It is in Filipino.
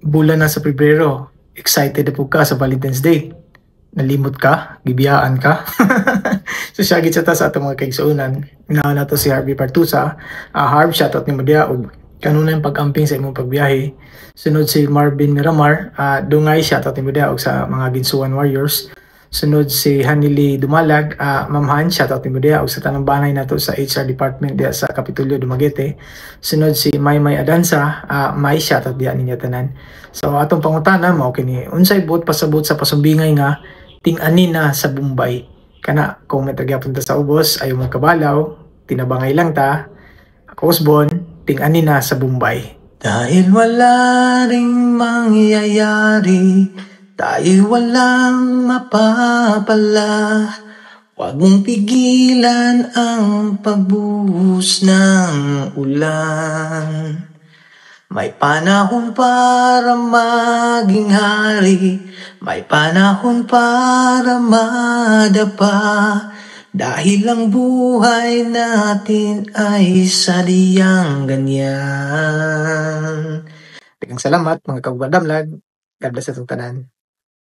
Bulan na sa Pebrero, excited na po ka sa Valentine's Day. Nalimot ka, bibiyaan ka. So siya gid sa ta sa atong mga kaigsuonan. Inaon na to si Harvey Partusa. Harv, shoutout ni Madia og kanunay pag-amping sa imong pagbiyahe. Sunod si Marvin Miramar, dungay shoutout ni Madia og sa mga Ginsuan Warriors. Sunod si Hanili Dumalag, Ma'am Han, shoutout ni Madia og sa tanang banay nato sa HR department diya sa Kapitolyo Dumaguete. Sunod si Maymay Adansa, May, shoutout diya ninyo tanan. So atong pangutana mao kini, unsay buot pasabot sa pasumbingay nga ting-ani na sa Bombay? Kana kung may tagyapon ta sa ubos ayo mo kabalaw, tinabangay lang ta. Ako Osbon, ting-ani na sa Bombay. Dahil wala ring mangyayari, dahil walang mapapala, huwag mong pigilan ang pagbuhos ng ulan. May panahon para maging hari, may panahon para madapa, dahil ang buhay natin ay sadyang ganyan. Daghang salamat mga kabadamlag. God bless sa tanan.